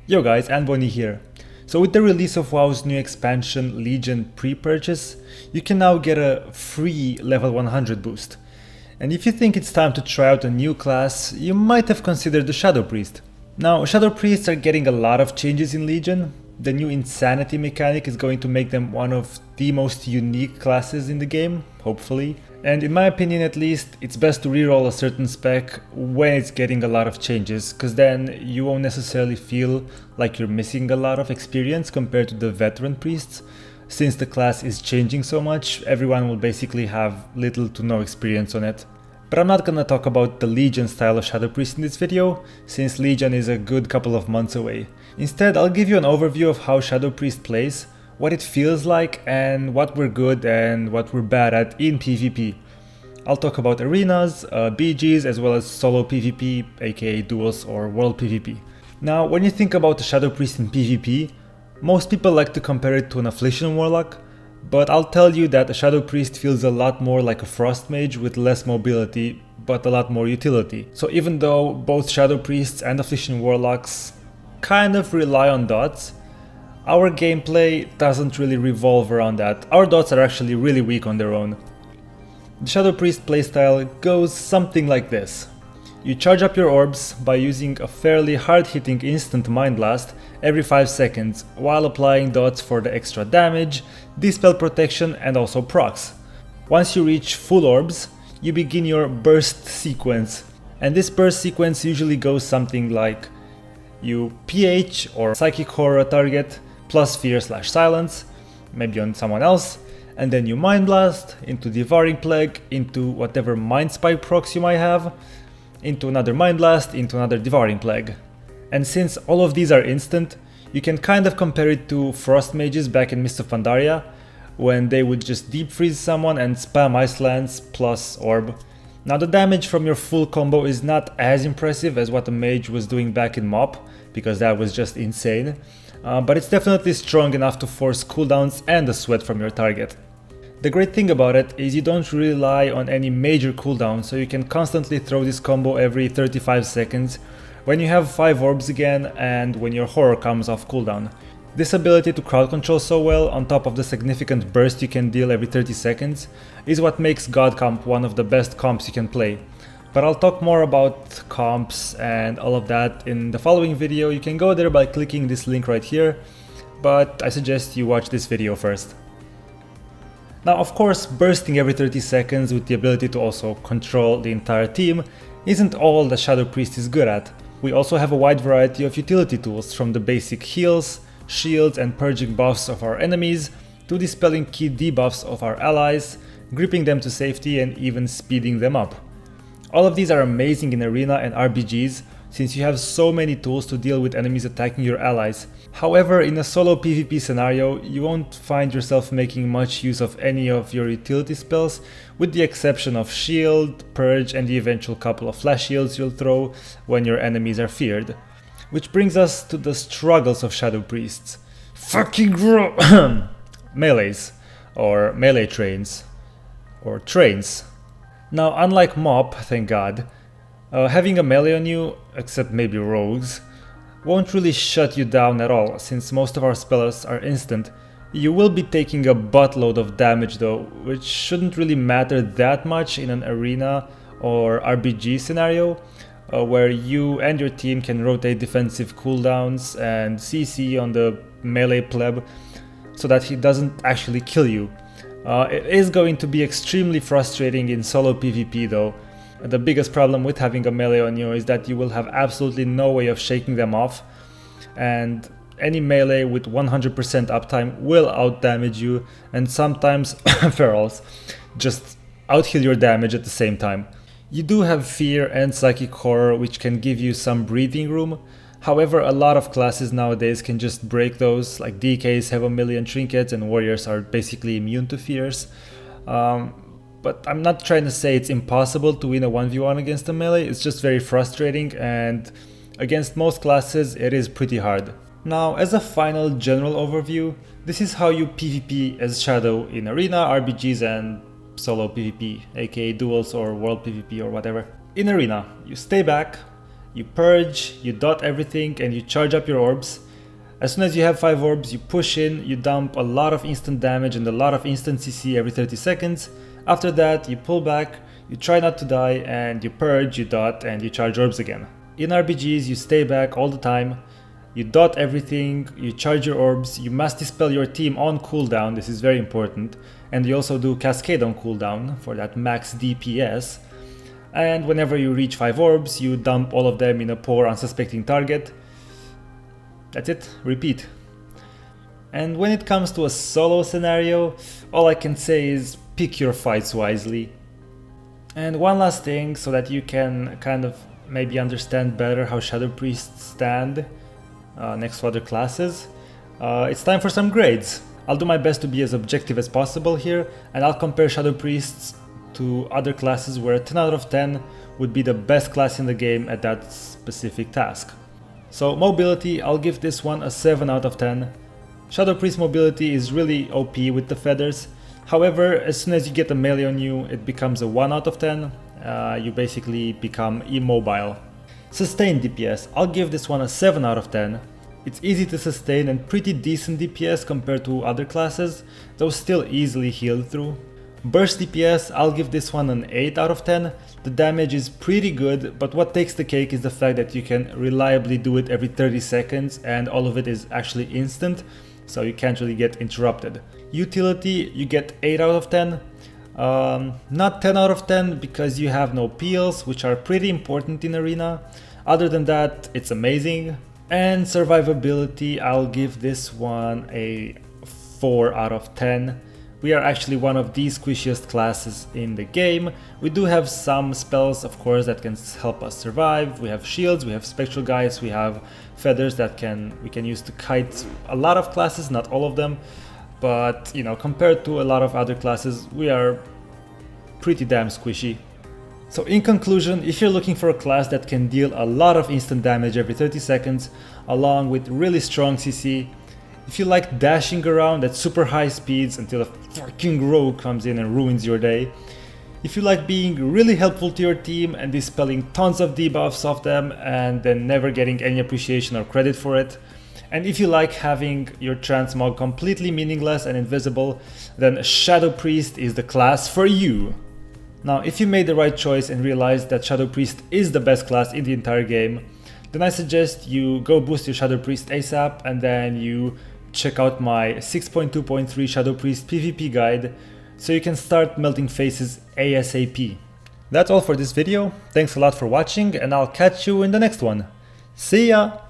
Yo guys, Anboni here. So with the release of WoW's new expansion Legion pre-purchase, you can now get a free level 100 boost. And if you think it's time to try out a new class, you might have considered the Shadow Priest. Now, Shadow Priests are getting a lot of changes in Legion. The new insanity mechanic is going to make them one of the most unique classes in the game, hopefully. And in my opinion at least, it's best to reroll a certain spec when it's getting a lot of changes, cause then you won't necessarily feel like you're missing a lot of experience compared to the veteran priests. Since the class is changing so much, everyone will basically have little to no experience on it. But I'm not gonna talk about the Legion style of Shadow Priest in this video, since Legion is a good couple of months away. Instead, I'll give you an overview of how Shadow Priest plays, what it feels like, and what we're good and what we're bad at in PvP. I'll talk about arenas, BGs, as well as solo PvP, aka duels or world PvP. Now, when you think about the Shadow Priest in PvP, most people like to compare it to an Affliction Warlock, but I'll tell you that a Shadow Priest feels a lot more like a Frost Mage with less mobility, but a lot more utility. So even though both Shadow Priests and Affliction Warlocks kind of rely on dots, our gameplay doesn't really revolve around that. Our dots are actually really weak on their own. The Shadow Priest playstyle goes something like this. You charge up your orbs by using a fairly hard-hitting instant Mind Blast every 5 seconds while applying dots for the extra damage, dispel protection and also procs. Once you reach full orbs, you begin your burst sequence, and this burst sequence usually goes something like you PH or Psychic Horror a target plus Fear/Silence, maybe on someone else, and then you Mind Blast into Devouring Plague, into whatever Mind Spike procs you might have, into another Mind Blast, into another Devouring Plague. And since all of these are instant, you can kind of compare it to Frost Mages back in Mist of Pandaria, when they would just deep freeze someone and spam Ice Lance plus Orb. Now the damage from your full combo is not as impressive as what a mage was doing back in MoP, because that was just insane, but it's definitely strong enough to force cooldowns and a sweat from your target. The great thing about it is you don't rely on any major cooldown, so you can constantly throw this combo every 35 seconds when you have 5 orbs again and when your horror comes off cooldown. This ability to crowd control so well, on top of the significant burst you can deal every 30 seconds, is what makes God Comp one of the best comps you can play. But I'll talk more about comps and all of that in the following video. You can go there by clicking this link right here, but I suggest you watch this video first. Now, of course, bursting every 30 seconds with the ability to also control the entire team isn't all the Shadow Priest is good at. We also have a wide variety of utility tools, from the basic heals, shields and purging buffs of our enemies, to dispelling key debuffs of our allies, gripping them to safety and even speeding them up. All of these are amazing in Arena and RBGs, since you have so many tools to deal with enemies attacking your allies. However, in a solo PvP scenario, you won't find yourself making much use of any of your utility spells, with the exception of Shield, Purge and the eventual couple of flash shields you'll throw when your enemies are feared. Which brings us to the struggles of Shadow Priests. Melees, or melee trains, or trains. Now, unlike MoP, thank god, having a melee on you, except maybe rogues, won't really shut you down at all, since most of our spells are instant. You will be taking a buttload of damage though, which shouldn't really matter that much in an arena or RBG scenario, where you and your team can rotate defensive cooldowns and CC on the melee pleb so that he doesn't actually kill you. It is going to be extremely frustrating in solo PvP though. The biggest problem with having a melee on you is that you will have absolutely no way of shaking them off, and any melee with 100% uptime will outdamage you, and sometimes ferals just outheal your damage at the same time. You do have Fear and Psychic Horror, which can give you some breathing room. However, a lot of classes nowadays can just break those, like DKs have a million trinkets and warriors are basically immune to fears. But I'm not trying to say it's impossible to win a 1v1 against a melee, it's just very frustrating, and against most classes it is pretty hard. Now, as a final general overview, this is how you PvP as Shadow in Arena, RBGs and solo PvP, aka duels or world PvP or whatever. In Arena, you stay back, you purge, you dot everything, and you charge up your orbs. As soon as you have 5 orbs, you push in, you dump a lot of instant damage and a lot of instant CC every 30 seconds. After that, you pull back, you try not to die, and you purge, you dot, and you charge orbs again. In RBGs, you stay back all the time, you dot everything, you charge your orbs, you must dispel your team on cooldown, this is very important, and you also do Cascade on cooldown for that max DPS. And whenever you reach 5 orbs, you dump all of them in a poor unsuspecting target. That's it, repeat. And when it comes to a solo scenario, all I can say is pick your fights wisely. And one last thing, so that you can kind of maybe understand better how Shadow Priests stand next to other classes, it's time for some grades. I'll do my best to be as objective as possible here, and I'll compare Shadow Priests to other classes where 10 out of 10 would be the best class in the game at that specific task. So mobility, I'll give this one a 7 out of 10. Shadow Priest mobility is really OP with the feathers. However, as soon as you get a melee on you, it becomes a 1 out of 10. You basically become immobile. Sustained DPS, I'll give this one a 7 out of 10. It's easy to sustain and pretty decent DPS compared to other classes, though still easily healed through. Burst DPS, I'll give this one an 8 out of 10. The damage is pretty good, but what takes the cake is the fact that you can reliably do it every 30 seconds and all of it is actually instant, so you can't really get interrupted. Utility, you get 8 out of 10. Not 10 out of 10 because you have no peels, which are pretty important in Arena. Other than that, it's amazing. And survivability, I'll give this one a 4 out of 10. We are actually one of the squishiest classes in the game. We do have some spells, of course, that can help us survive. We have shields, we have spectral guys, we have feathers that we can use to kite a lot of classes, not all of them. But, you know, compared to a lot of other classes, we are pretty damn squishy. So in conclusion, if you're looking for a class that can deal a lot of instant damage every 30 seconds, along with really strong CC, if you like dashing around at super high speeds until a fucking rogue comes in and ruins your day, if you like being really helpful to your team and dispelling tons of debuffs off them and then never getting any appreciation or credit for it, and if you like having your transmog completely meaningless and invisible, then Shadow Priest is the class for you. Now, if you made the right choice and realized that Shadow Priest is the best class in the entire game, then I suggest you go boost your Shadow Priest ASAP and then you check out my 6.2.3 Shadow Priest PvP guide so you can start melting faces ASAP. That's all for this video. Thanks a lot for watching and I'll catch you in the next one. See ya!